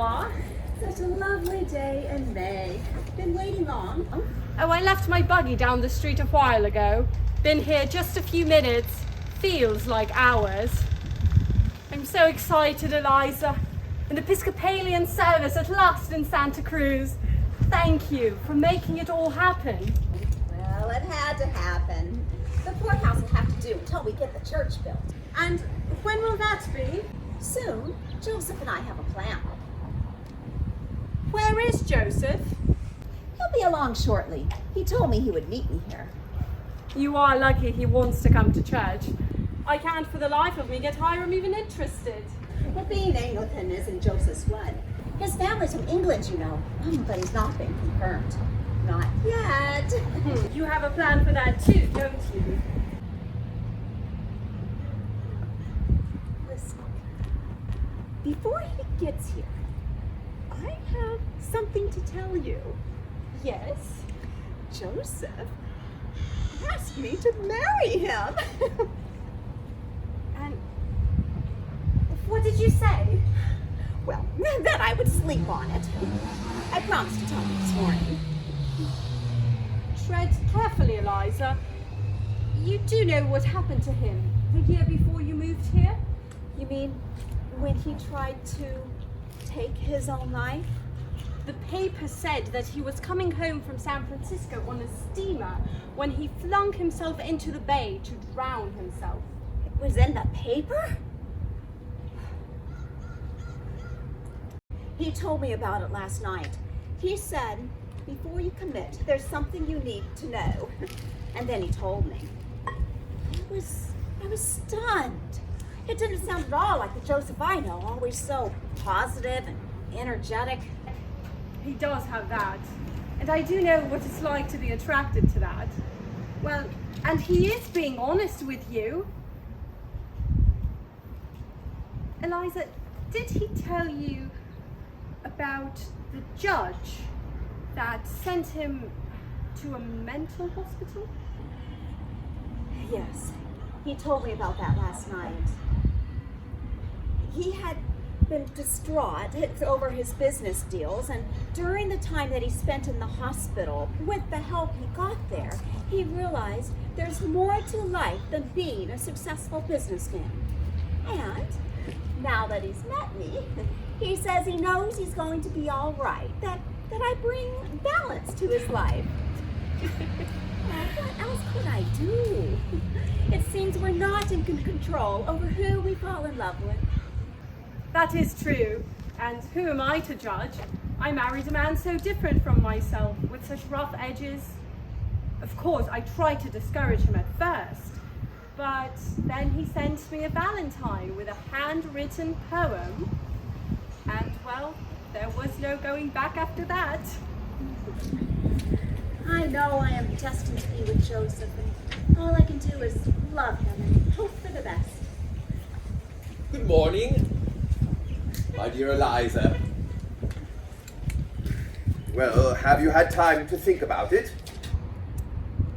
are. Such a lovely day in May. Been waiting long? Oh, I left my buggy down the street a while ago. Been here just a few minutes. Feels like hours. I'm so excited, Eliza. An Episcopalian service at last in Santa Cruz. Thank you for making it all happen. Well, it had to happen. The courthouse will have to do until we get the church built. And when will that be? Soon, Joseph and I have a plan. Where is Joseph? He'll be along shortly. He told me he would meet me here. You are lucky he wants to come to church. I can't for the life of me get Hiram even interested. Well, being Anglican isn't Joseph's one. His family's from England, you know, but he's not been confirmed. Not yet. You have a plan for that too, don't you? Listen, before he gets here, I have something to tell you. Yes. Joseph asked me to marry him. And what did you say? Well, that I would sleep on it. I promised to tell you this morning. Tread carefully, Eliza. You do know what happened to him the year before you moved here? You mean when he tried to take his own life? The paper said that he was coming home from San Francisco on a steamer when he flung himself into the bay to drown himself. It was in the paper? He told me about it last night. He said, before you commit, there's something you need to know. And then he told me. I was stunned. It didn't sound at all like the Joseph I know, always so positive and energetic. He does have that. And I do know what it's like to be attracted to that. Well, and he is being honest with you. Eliza, did he tell you about the judge that sent him to a mental hospital? Yes, he told me about that last night. He had been distraught over his business deals, and during the time that he spent in the hospital, with the help he got there, he realized there's more to life than being a successful businessman. And now that he's met me, he says he knows he's going to be all right, that I bring balance to his life. What else could I do? It seems we're not in control over who we fall in love with. That is true. And who am I to judge? I married a man so different from myself, with such rough edges. Of course, I tried to discourage him at first, but then he sent me a valentine with a handwritten poem. And, well, there was no going back after that. I know I am destined to be with Joseph, and all I can do is love him and hope for the best. Good morning, my dear Eliza. Well, have you had time to think about it?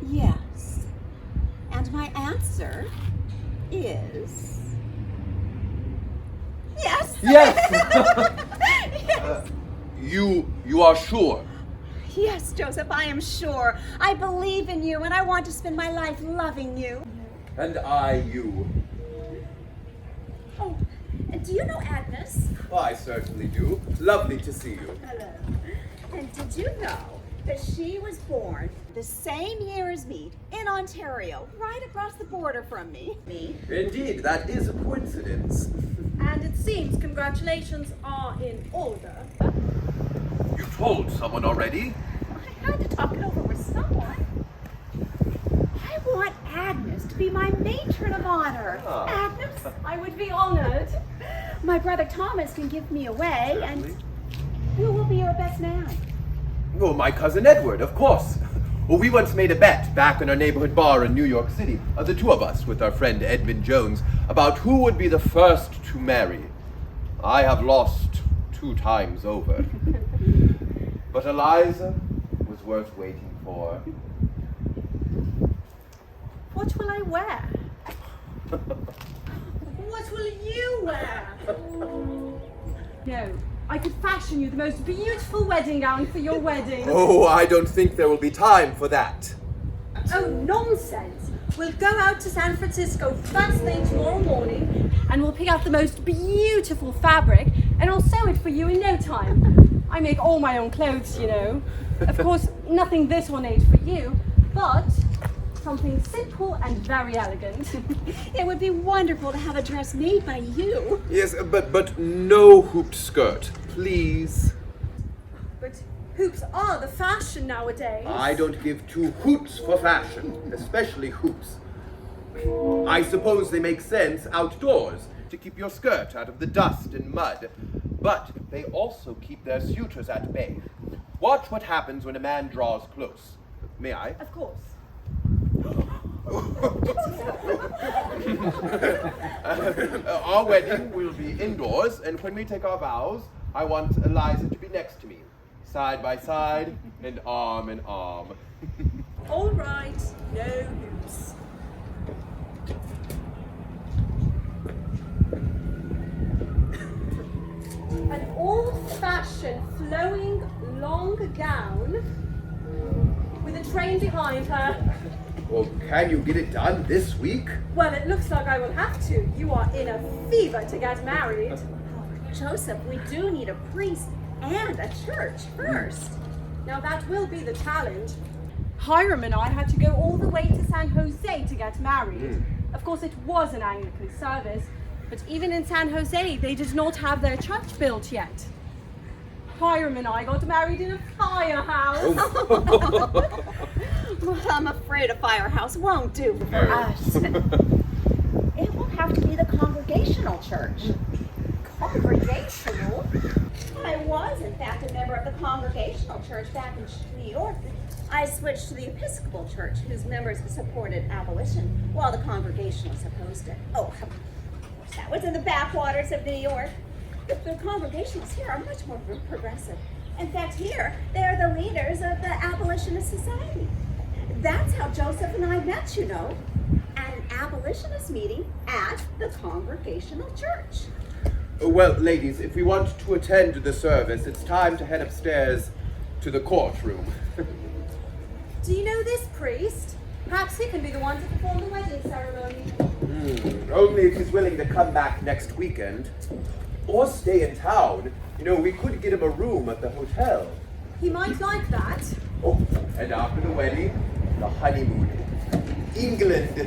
Yes. And my answer is... yes! Yes! Yes! You are sure? Yes, Joseph, I am sure. I believe in you, and I want to spend my life loving you. And I you. Oh, and do you know Agnes? Oh, I certainly do. Lovely to see you. Hello. And did you know that she was born the same year as me in Ontario, right across the border from me? Indeed, that is a coincidence. And it seems congratulations are in order. You told someone already? I had to talk it over with someone. I want Agnes to be my matron of honor. Ah. Agnes, I would be honored. my brother Thomas can give me away, Certainly. and who will be your best man? Oh, my cousin Edward, of course. Well, we once made a bet back in our neighborhood bar in New York City, the two of us with our friend Edmund Jones, about who would be the first to marry. I have lost 2 times over. But Eliza was worth waiting for. What will I wear? What will you wear? No, I could fashion you the most beautiful wedding gown for your wedding. Oh, I don't think there will be time for that. Oh, nonsense. We'll go out to San Francisco first thing tomorrow morning and we'll pick out the most beautiful fabric and I'll sew it for you in no time. I make all my own clothes, you know. Of course, nothing this ornate for you, but something simple and very elegant. It would be wonderful to have a dress made by you. Yes, but no hooped skirt, please. But hoops are the fashion nowadays. I don't give two hoots for fashion, especially hoops. I suppose they make sense outdoors to keep your skirt out of the dust and mud, but they also keep their suitors at bay. Watch what happens when a man draws close. May I? Of course. Our wedding will be indoors, and when we take our vows, I want Eliza to be next to me, side by side and arm in arm. All right, no hoops. An old-fashioned flowing long gown with a train behind her. Well, can you get it done this week? Well, it looks like I will have to. You are in a fever to get married. Joseph, we do need a priest and a church first. Now that will be the challenge. Hiram and I had to go all the way to San Jose to get married. Of course, it was an Anglican service, but even in San Jose, they did not have their church built yet. Hiram and I got married in a firehouse. Well, I'm afraid a firehouse won't do for us. It will have to be the Congregational church. Congregational? I was, in fact, a member of the Congregational church back in New York. I switched to the Episcopal church, whose members supported abolition, while the Congregationalists opposed it. Oh, of course, that was in the backwaters of New York. The Congregationalists here are much more progressive. In fact, here, they're the leaders of the Abolitionist Society. That's how Joseph and I met, you know, at an abolitionist meeting at the Congregational church. Well, ladies, if we want to attend the service, it's time to head upstairs to the courtroom. Do you know this priest? Perhaps he can be the one to perform the wedding ceremony. Only if he's willing to come back next weekend. Or stay in town. You know, we could get him a room at the hotel. He might like that. Oh, and after the wedding, the honeymoon. England.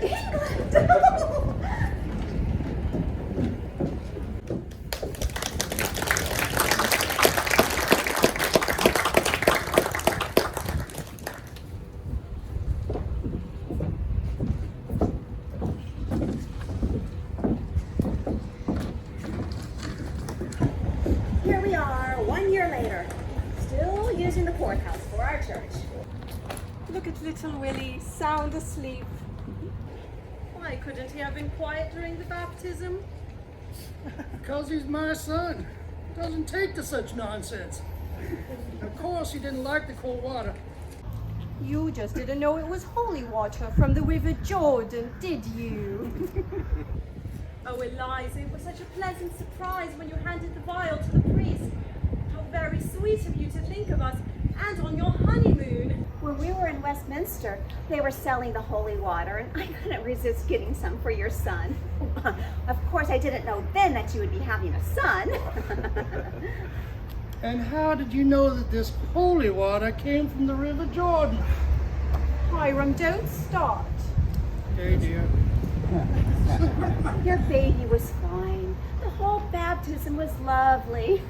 Here we are, 1 year later, still using the courthouse for our church. Look at little Willie, sound asleep. Why couldn't he have been quiet during the baptism? Because he's my son. Doesn't take to such nonsense. Of course he didn't like the cold water. You just didn't know it was holy water from the River Jordan, did you? Oh, Eliza, it was such a pleasant surprise when you handed the vial to the priest. How very sweet of you to think of us, and on your honeymoon. When we were in Westminster, they were selling the holy water, and I couldn't resist getting some for your son. Of course, I didn't know then that you would be having a son. And how did you know that this holy water came from the River Jordan? Hiram, don't start. Hey, dear. Your baby was fine. The whole baptism was lovely.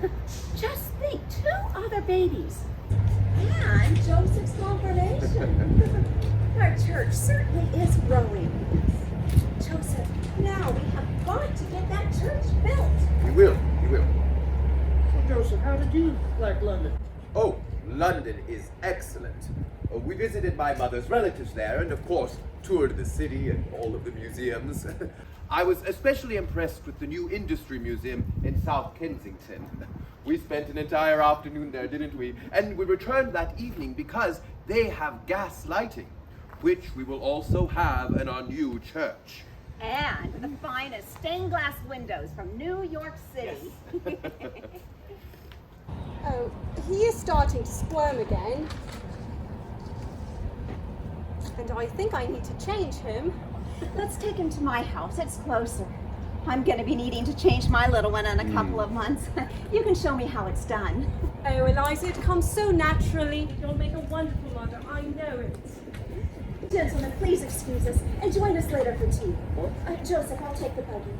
Just think, 2 other babies. And Joseph's confirmation. Our church certainly is growing. Joseph, now we have got to get that church built. You will. So, Joseph, how did you like London? Oh, London is excellent. We visited my mother's relatives there and, of course, toured the city and all of the museums. I was especially impressed with the new Industry Museum in South Kensington. We spent an entire afternoon there, didn't we? And we returned that evening because they have gas lighting, which we will also have in our new church. And the finest stained glass windows from New York City. starting to squirm again. And I think I need to change him. Let's take him to my house. It's closer. I'm going to be needing to change my little one in a couple of months. You can show me how it's done. Oh, Eliza, it comes so naturally. You'll make a wonderful mother. I know it. Gentlemen, please excuse us and join us later for tea. Joseph, I'll take the buggy.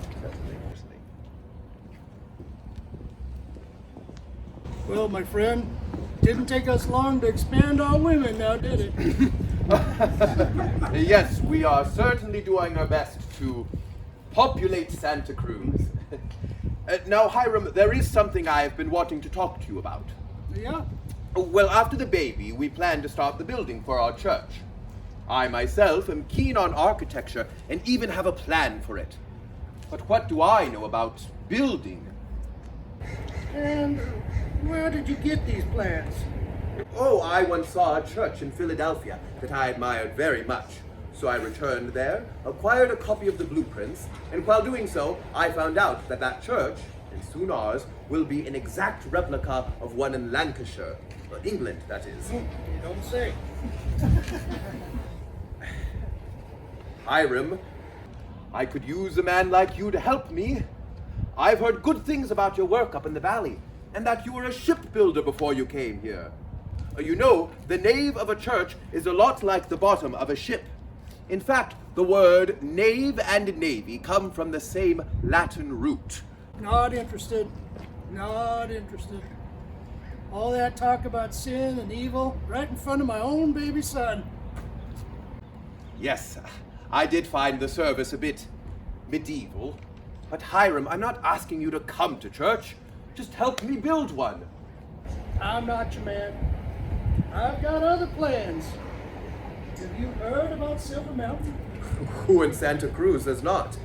Well, my friend, didn't take us long to expand our women now, did it? Yes, we are certainly doing our best to populate Santa Cruz. Now, Hiram, there is something I have been wanting to talk to you about. Yeah? Well, after the baby, we plan to start the building for our church. I myself am keen on architecture and even have a plan for it. But what do I know about building? And where did you get these plans? Oh, I once saw a church in Philadelphia that I admired very much. So I returned there, acquired a copy of the blueprints, and while doing so, I found out that that church, and soon ours, will be an exact replica of one in Lancashire. England, that is. You don't say. Hiram, I could use a man like you to help me. I've heard good things about your work up in the valley, and that you were a shipbuilder before you came here. You know, the nave of a church is a lot like the bottom of a ship. In fact, the word nave and navy come from the same Latin root. Not interested. Not interested. All that talk about sin and evil right in front of my own baby son. Yes, I did find the service a bit medieval. But Hiram, I'm not asking you to come to church. Just help me build one. I'm not your man. I've got other plans. Have you heard about Silver Mountain? Who in Santa Cruz has not?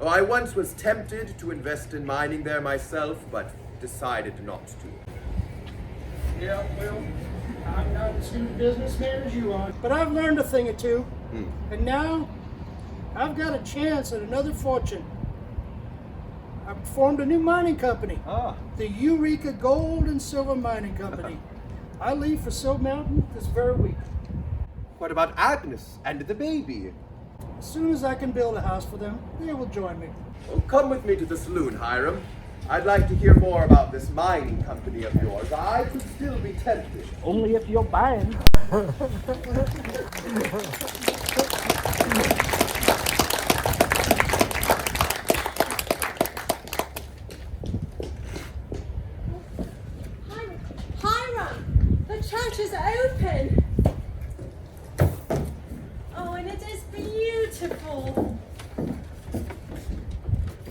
Oh, I once was tempted to invest in mining there myself, but decided not to. Yeah, well, I'm not as good a businessman as you are. But I've learned a thing or two. And now, I've got a chance at another fortune. I've formed a new mining company. The Eureka Gold and Silver Mining Company. I leave for Silver Mountain this very week. What about Agnes and the baby? As soon as I can build a house for them, they will join me. Oh, come with me to the saloon, Hiram. I'd like to hear more about this mining company of yours. I could still be tempted. Only if you're buying. Hiram, the church is open. Oh, and it is beautiful.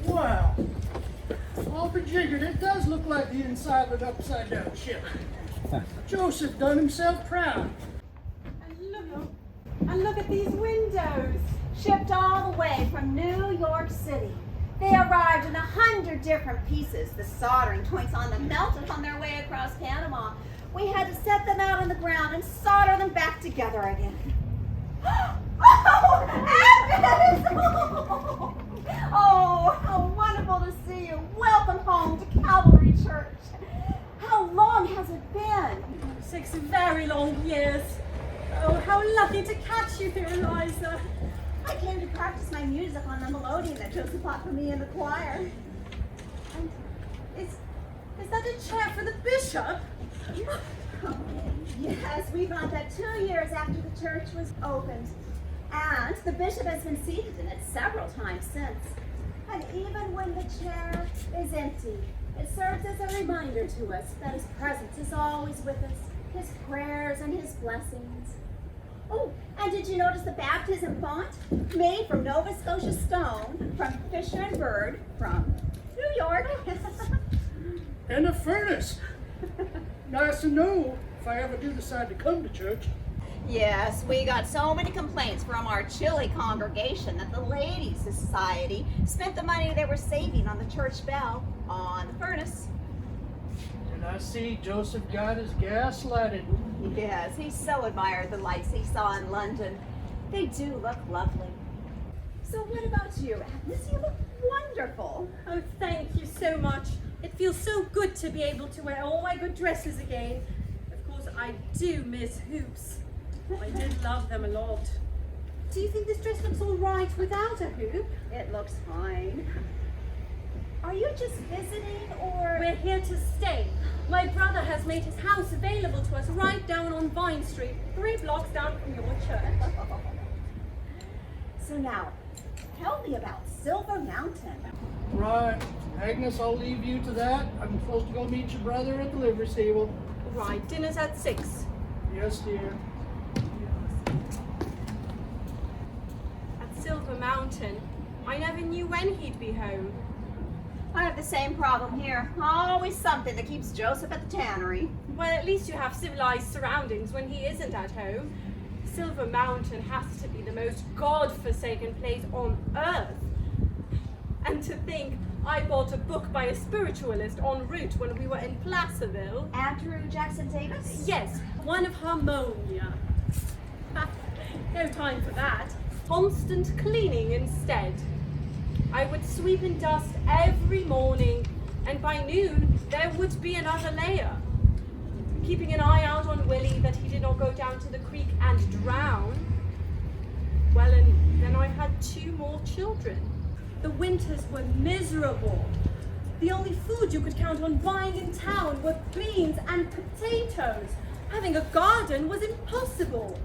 Wow. All but jiggered, it does look like the inside of an upside down ship. Joseph done himself proud. And look at these windows. Shipped all the way from New York City. They arrived in 100 different pieces. The soldering joints on them melted on their way across Panama. We had to set them out on the ground and solder them back together again. Oh, Agnes! Oh, how wonderful to see you. Welcome home to Calvary Church. How long has it been? 6 very long years. Oh, how lucky to catch you here, Eliza. I came to practice my music on the melodeon that Joseph bought for me in the choir. And is that a chair for the bishop? Oh, yes, we bought that 2 years after the church was opened. And the bishop has been seated in it several times since. And even when the chair is empty, it serves as a reminder to us that his presence is always with us, his prayers and his blessings. Oh, and did you notice the baptism font? Made from Nova Scotia stone, from Fisher and Bird, from New York. And a furnace. Nice to know if I ever do decide to come to church. Yes, we got so many complaints from our chilly congregation that the Ladies' Society spent the money they were saving on the church bell on the furnace. And I see Joseph got his gas lighted. Yes, he so admired the lights he saw in London. They do look lovely. So what about you, Agnes? You look wonderful. Oh, thank you so much. It feels so good to be able to wear all my good dresses again. I do miss hoops. I did love them a lot. Do you think this dress looks all right without a hoop? It looks fine. Are you just visiting or? We're here to stay. My brother has made his house available to us right down on Vine Street, 3 blocks down from your church. So now, tell me about Silver Mountain. Right. Agnes, I'll leave you to that. I'm supposed to go meet your brother at the livery stable. Right, dinner's at 6. Yes, dear. At Silver Mountain, I never knew when he'd be home. I have the same problem here. Always something that keeps Joseph at the tannery. Well, at least you have civilized surroundings when he isn't at home. Silver Mountain has to be the most God-forsaken place on earth. And to think, I bought a book by a spiritualist en route when we were in Placerville. Andrew Jackson Davis? Yes, one of harmonia. No time for that. Constant cleaning instead. I would sweep and dust every morning, and by noon there would be another layer. Keeping an eye out on Willie that he did not go down to the creek and drown. Well, and then I had 2 more children. The winters were miserable. The only food you could count on buying in town were beans and potatoes. Having a garden was impossible.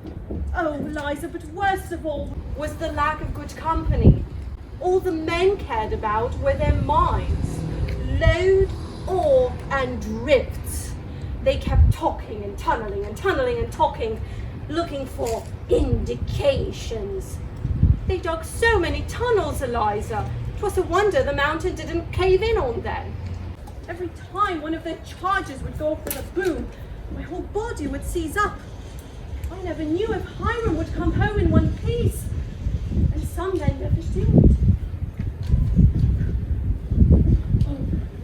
Oh, Liza, but worst of all was the lack of good company. All the men cared about were their minds, load, oar, and drifts. They kept talking and tunneling and tunneling and talking, looking for indications. They dug so many tunnels, Eliza. 'Twas a wonder the mountain didn't cave in on them. Every time one of their charges would go off with a boom, my whole body would seize up. I never knew if Hiram would come home in one piece, and some men never did.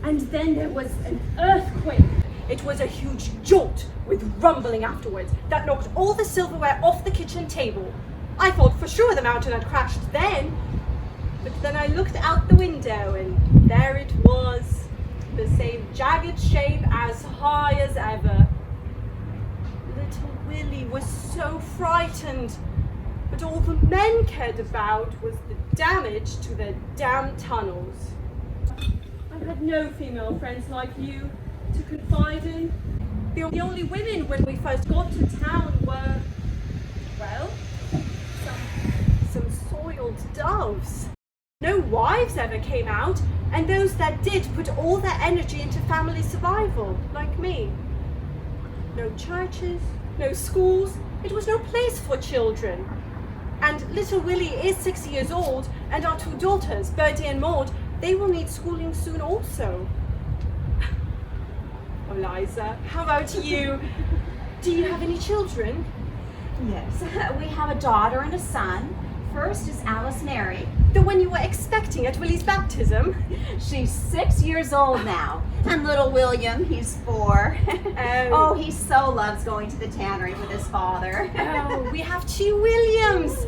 And then there was an earthquake. It was a huge jolt with rumbling afterwards that knocked all the silverware off the kitchen table. I thought for sure the mountain had crashed then, but then I looked out the window and there it was, the same jagged shape as high as ever. Little Willie was so frightened, but all the men cared about was the damage to their damn tunnels. I had no female friends like you to confide in. The only women when we first got to town were, well, some soiled doves. No wives ever came out, and those that did put all their energy into family survival, like me. No churches, no schools, it was no place for children. And little Willie is 6 years old, and our 2 daughters, Birdie and Maud, they will need schooling soon also. Eliza, how about you? Do you have any children? Yes. We have a daughter and a son. First is Alice Mary. The one you were expecting at Willie's baptism? She's 6 years old now. And little William, he's 4. Oh, he so loves going to the tannery with his father. Oh, we have 2 Williams.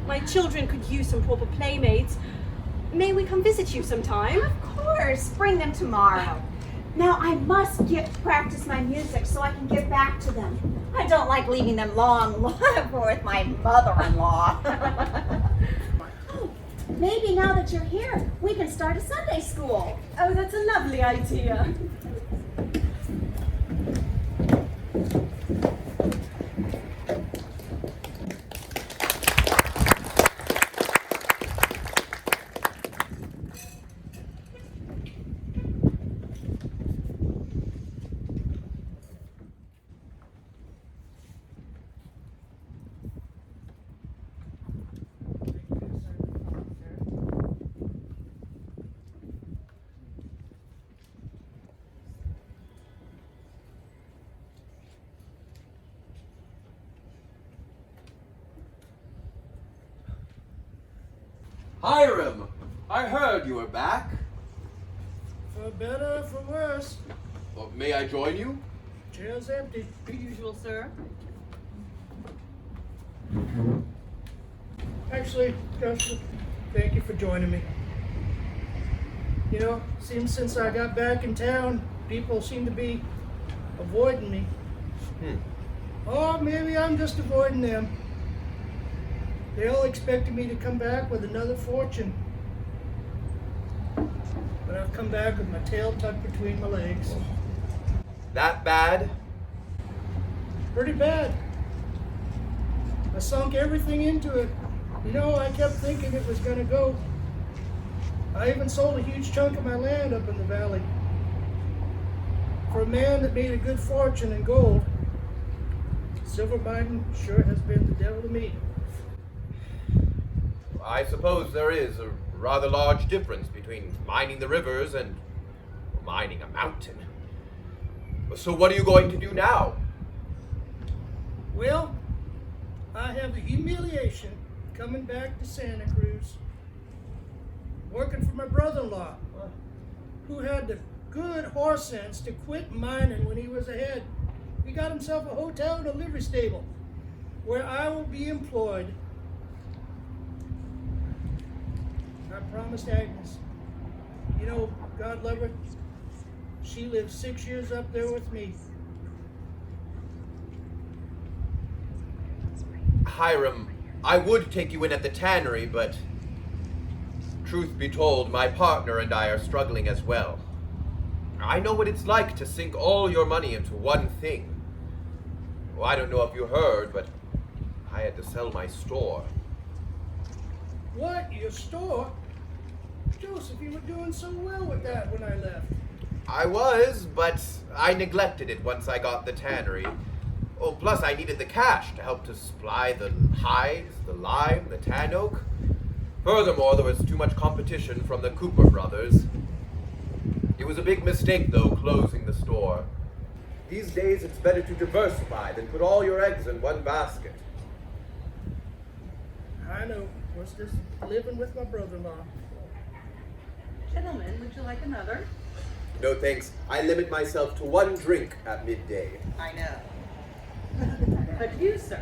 My children could use some proper playmates. May we come visit you sometime? Of course, bring them tomorrow. Now I must practice my music so I can get back to them. I don't like leaving them long with my mother-in-law. Oh, maybe now that you're here, we can start a Sunday school. Oh, that's a lovely idea. Hiram, I heard you were back. For better, for worse. Well, may I join you? Chair's empty. Per usual, sir. Actually, Justin, thank you for joining me. You know, seems since I got back in town, people seem to be avoiding me. Or maybe I'm just avoiding them. They all expected me to come back with another fortune. But I've come back with my tail tucked between my legs. That bad? Pretty bad. I sunk everything into it. You know, I kept thinking it was gonna go. I even sold a huge chunk of my land up in the valley. For a man that made a good fortune in gold, silver mining sure has been the devil to me. I suppose there is a rather large difference between mining the rivers and mining a mountain. So what are you going to do now? Well, I have the humiliation coming back to Santa Cruz, working for my brother-in-law, who had the good horse sense to quit mining when he was ahead. He got himself a hotel and a livery stable, where I will be employed. I promised Agnes. You know, God love her, she lived 6 years up there with me. Hiram, I would take you in at the tannery, but truth be told, my partner and I are struggling as well. I know what it's like to sink all your money into one thing. Well, I don't know if you heard, but I had to sell my store. What? Your store? Joseph, you were doing so well with that when I left. I was, but I neglected it once I got the tannery. Oh, plus I needed the cash to help to supply the hides, the lime, the tan oak. Furthermore, there was too much competition from the Cooper brothers. It was a big mistake, though, closing the store. These days, it's better to diversify than put all your eggs in one basket. I know. Was just living with my brother-in-law. Gentlemen, would you like another? No thanks. I limit myself to one drink at midday. I know. But you, sir?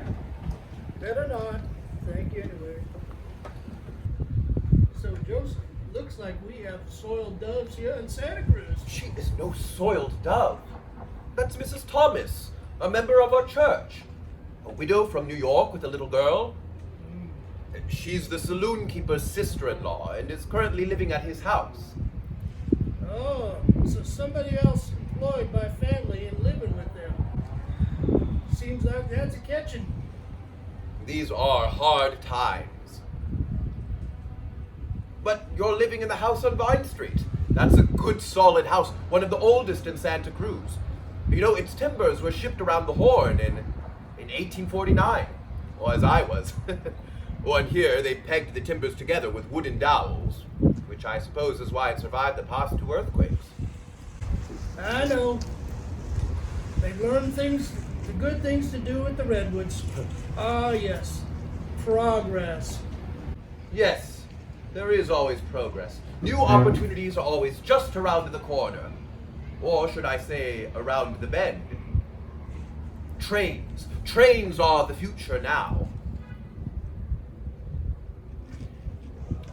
Better not. Thank you anyway. So, Joseph, looks like we have soiled doves here in Santa Cruz. She is no soiled dove. That's Mrs. Thomas, a member of our church. A widow from New York with a little girl. She's the saloon keeper's sister-in-law and is currently living at his house. Oh, so somebody else employed by family and living with them. Seems like that's a catching. These are hard times. But you're living in the house on Vine Street. That's a good solid house, one of the oldest in Santa Cruz. You know, its timbers were shipped around the Horn in 1849, or as I was. Oh, and here they pegged the timbers together with wooden dowels, which I suppose is why it survived the past 2 earthquakes. I know. They've learned things, the good things to do with the redwoods. Ah, yes. Progress. Yes, there is always progress. New opportunities are always just around the corner. Or should I say, around the bend. Trains. Trains are the future now.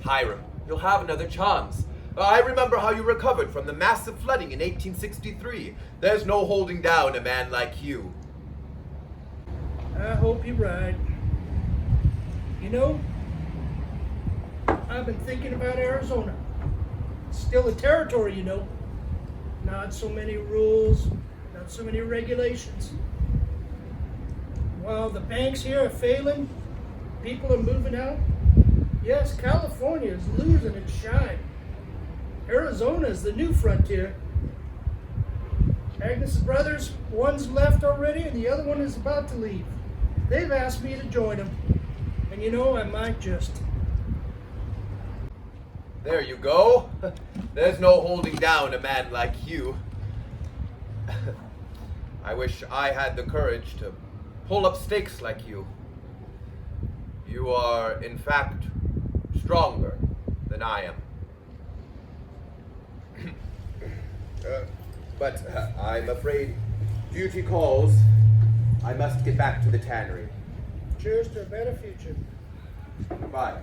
Hiram, you'll have another chance. I remember how you recovered from the massive flooding in 1863. There's no holding down a man like you. I hope you're right. You know, I've been thinking about Arizona. It's still a territory, you know. Not so many rules, not so many regulations. While the banks here are failing, people are moving out. Yes, California is losing its shine. Arizona is the new frontier. Agnes' brothers, one's left already and the other one is about to leave. They've asked me to join them. And you know, I might just. There you go. There's no holding down a man like you. I wish I had the courage to pull up stakes like you. You are, in fact, stronger than I am. But I'm afraid duty calls. I must get back to the tannery. Cheers to a better future. Bye.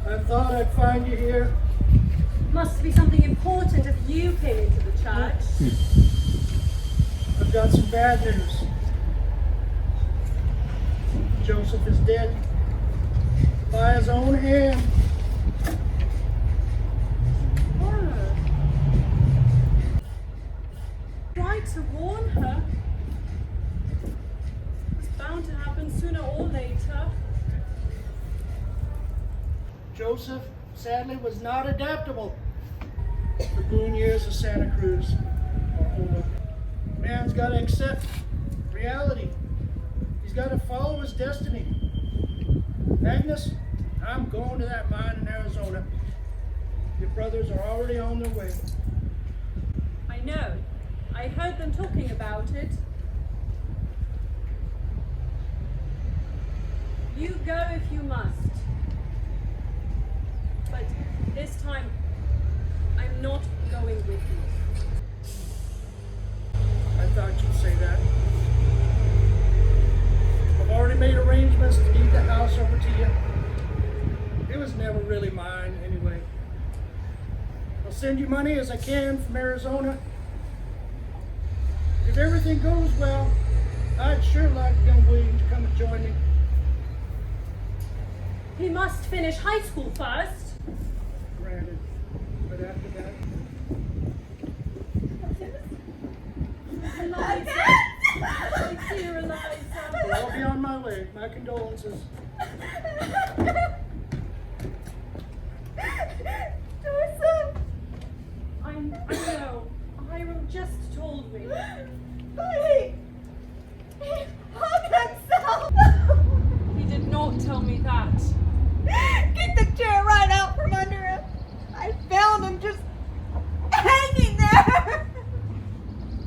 I thought I'd find you here. Must be something important if you came into the church. I've got some bad news. Joseph is dead by his own hand. Horror. Tried to warn her. It was bound to happen sooner or later. Joseph, sadly, was not adaptable. The boon years of Santa Cruz are over. Man's got to accept reality. He's got to follow his destiny. Agnes, I'm going to that mine in Arizona. Your brothers are already on their way. I know. I heard them talking about it. You go if you must. But this time, I'm not going with you. I thought you'd say that. I've already made arrangements to deed the house over to you. It was never really mine anyway. I'll send you money as I can from Arizona. If everything goes well, I'd sure like young William to come and join me. He must finish high school first. Granted. But after that, Eliza. My dear Eliza. I'll be on my way. My condolences. Joseph! I know. Hiram just told me. But he hung himself! He did not tell me that. Get the chair right out from under him. I found him just hanging there.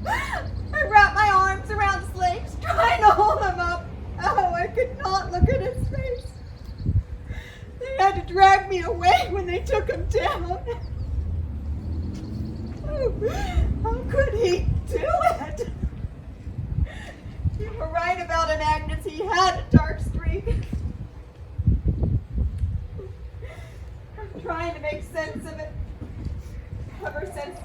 I wrapped my arms around his legs, trying to hold him up. Oh, I could not look at his face. They had to drag me away when they took him down. Oh, how could he do it? You were right about it, Agnes. He had a dark streak. I'm trying to make sense of it. Ever since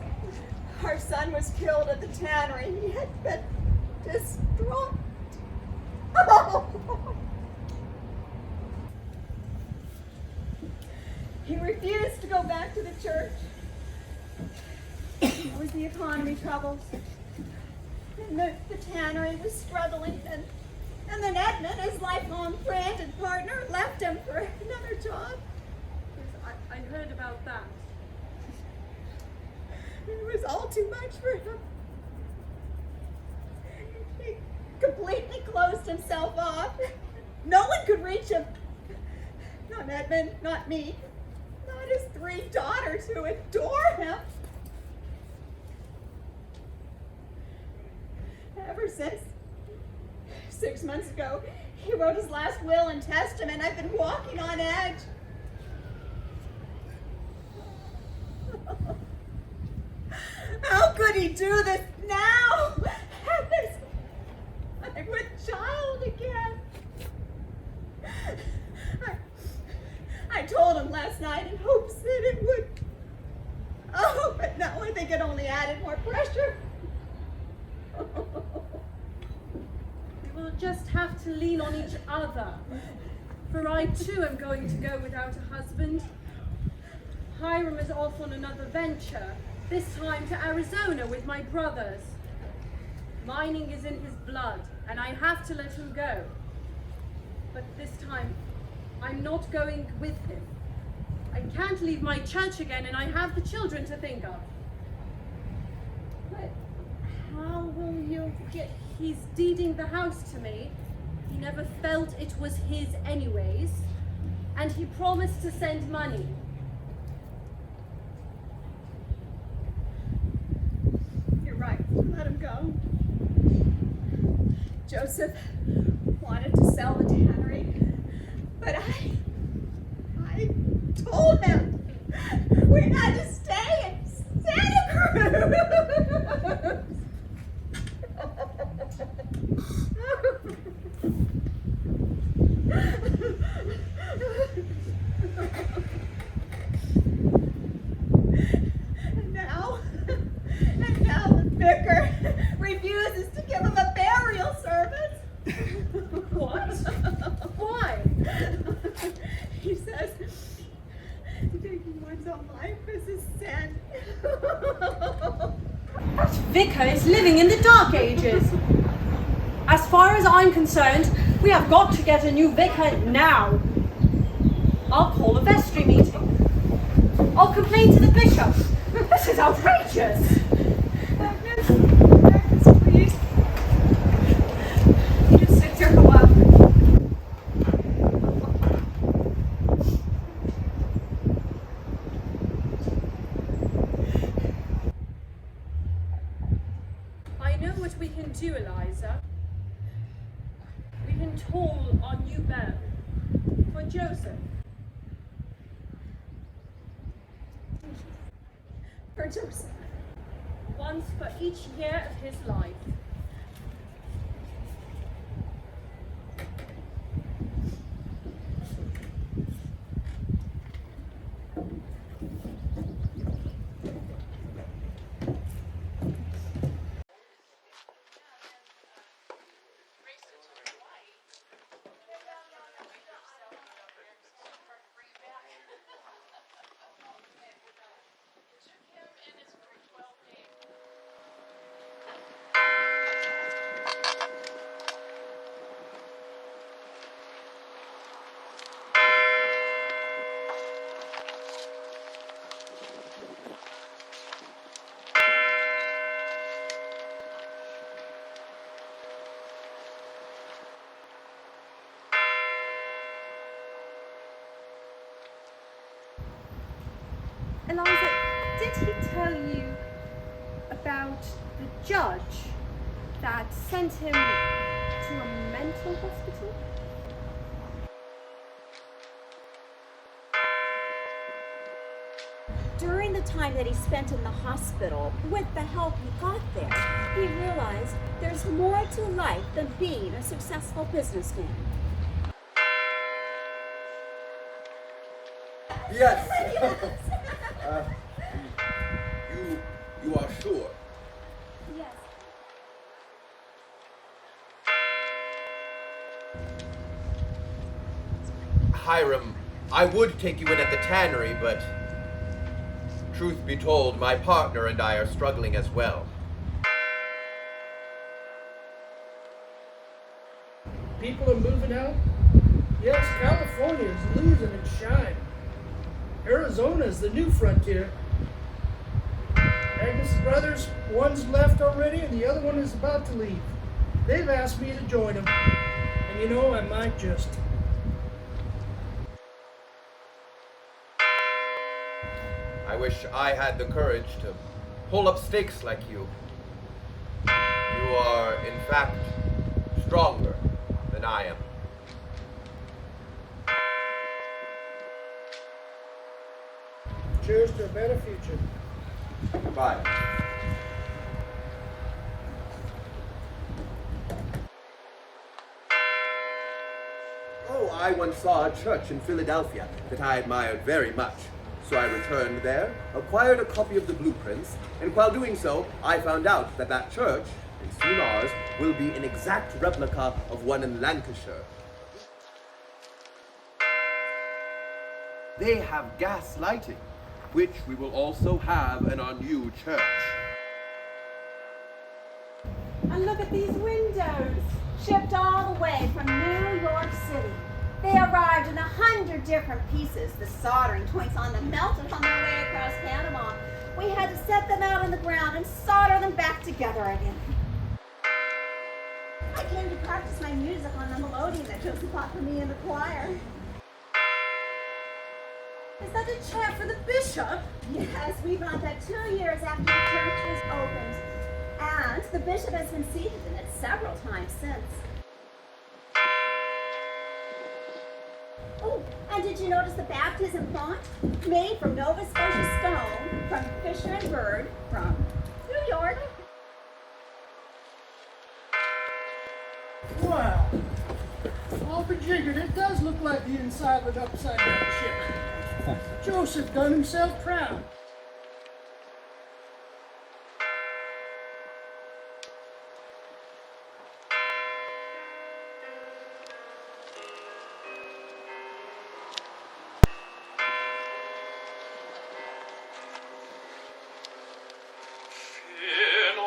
our son was killed at the tannery, he had been distraught. Oh. He refused to go back to the church. It was the economy troubles. And the tannery was struggling, and then Edmund, his lifelong friend and partner, left him for another job. Yes, I heard about that. It was all too much for him. He completely closed himself off. No one could reach him. Not Edmund, not me, not his 3 daughters who adore him. Ever since 6 months ago, he wrote his last will and testament. I've been walking on edge. How could he do this now? I'm with child again. I told him last night in hopes that it would. Oh, but no, I think it only added more pressure. We will just have to lean on each other. For I too am going to go without a husband. Hiram is off on another venture, this time to Arizona with my brothers. Mining is in his blood, and I have to let him go. But this time, I'm not going with him. I can't leave my church again, and I have the children to think of. But how will you get? He's deeding the house to me. He never felt it was his anyways. And he promised to send money. You're right. Let him go. Joseph wanted to sell the tannery, but I told him we had to stay in Santa Cruz. vicar is living in the Dark Ages. As far as I'm concerned, we have got to get a new vicar now. I'll call a vestry meeting. I'll complain to the bishop. This is outrageous. Agnes, please. Just sit here a while. I know what we can do, Eliza. We can toll our new bell for Joseph. For Joseph. Once for each year of his life. Eliza, did he tell you about the judge that sent him to a mental hospital? During the time that he spent in the hospital, with the help he got there, he realized there's more to life than being a successful businessman. Yes. You are sure? Yes. Hiram, I would take you in at the tannery, but truth be told, my partner and I are struggling as well. People are moving out. Yes, California is losing its shine. Arizona's the new frontier. Agnes' brothers, one's left already and the other one is about to leave. They've asked me to join them. And you know, I might just. I wish I had the courage to pull up stakes like you. You are, in fact, stronger than I am. Cheers to a better future. Goodbye. Oh, I once saw a church in Philadelphia that I admired very much. So I returned there, acquired a copy of the blueprints, and while doing so, I found out that that church, and soon ours, will be an exact replica of one in Lancashire. They have gas lighting, which we will also have in our new church. And look at these windows, shipped all the way from New York City. They arrived in 100 different pieces. The soldering points on them melted on their way across Panama. We had to set them out on the ground and solder them back together again. I came to practice my music on the melodeon that Joseph bought for me in the choir. Is that a chair for the bishop? Yes, we bought that 2 years after the church was opened. And the bishop has been seated in it several times since. Oh, and did you notice the baptism font? Made from Nova Scotia stone, from Fisher and Bird, from New York. Wow. All but jiggered, it does look like the inside of an upside down ship. Joseph done himself proud. In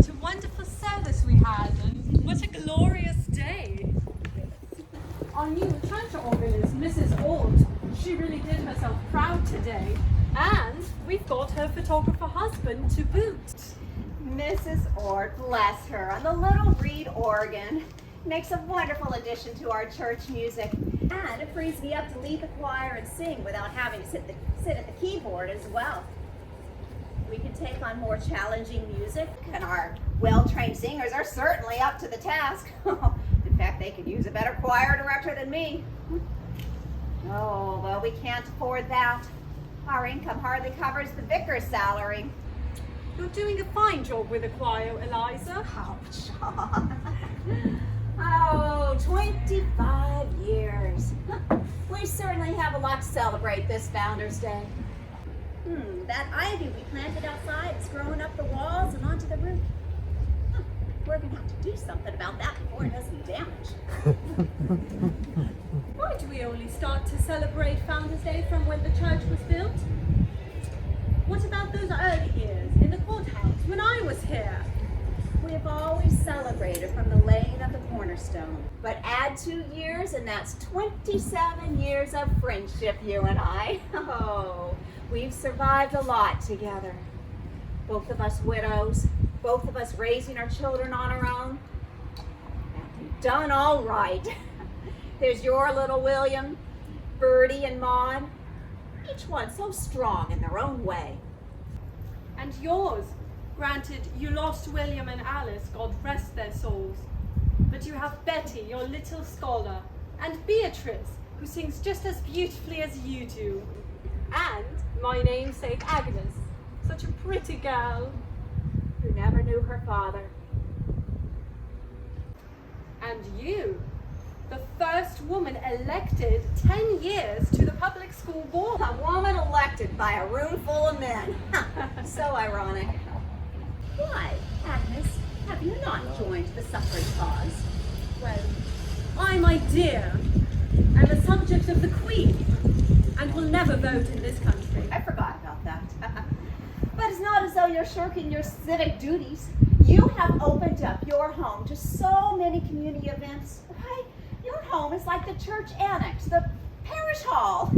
What a wonderful service we had, and what a glorious day. Our new church organist, Mrs. Alt, she really did herself proud today. And we've got her photographer husband to boot. Mrs. Ort, bless her, on the little reed organ. Makes a wonderful addition to our church music. And it frees me up to lead the choir and sing without having to sit at the keyboard as well. We can take on more challenging music. And our well-trained singers are certainly up to the task. In fact, they could use a better choir director than me. Oh, well, we can't afford that. Our income hardly covers the vicar's salary. You're doing a fine job with the choir, Eliza. Oh, 25 years. We certainly have a lot to celebrate this Founders Day. That ivy we planted outside is growing up the walls and onto the roof. We're going to have to do something about that before it does any damage. Why do we only start to celebrate Founders Day from when the church was built? What about those early years in the courthouse when I was here? We have always celebrated from the laying of the cornerstone. But add 2 years and that's 27 years of friendship, you and I. Oh, we've survived a lot together. Both of us widows, both of us raising our children on our own. And we've done all right. There's your little William, Bertie and Maud. Each one so strong in their own way. And yours. Granted, you lost William and Alice, God rest their souls. But you have Betty, your little scholar, and Beatrice, who sings just as beautifully as you do. And my namesake Agnes, such a pretty girl. Who never knew her father. And you, the first woman elected 10 years to the public school board. A woman elected by a room full of men. So ironic. Why, Agnes, have you not joined the suffrage cause? Well, I, my dear, am a subject of the Queen and will never vote in this country. I forgot about that. But it's not as though you're shirking your civic duties. You have opened up your home to so many community events. Why, your home is like the church annex, the parish hall.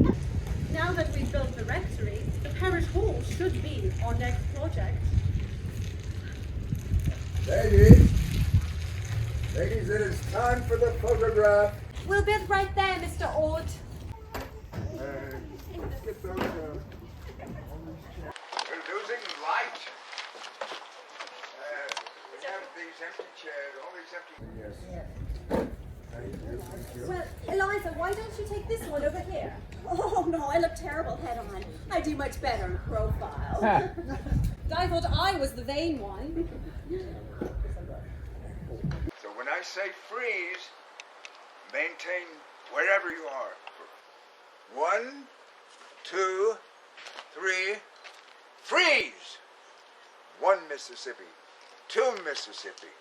Now that we've built the rectory, the parish hall should be our next project. Ladies, it is time for the photograph. We'll be right there, Mr. Ort. Let's get those. We're losing light. We have these empty chairs, all these empty. Yes. Well, Eliza, why don't you take this one over here? Oh, no, I look terrible head on. I do much better in profile. I thought I was the vain one. So when I say freeze, maintain wherever you are. 1, 2, 3, freeze! 1 Mississippi, 2 Mississippi,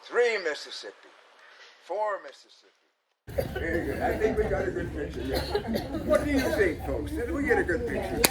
3 Mississippi, 4 Mississippi. Very good. I think we got a good picture. Yeah. What do you think, folks? Did we get a good picture?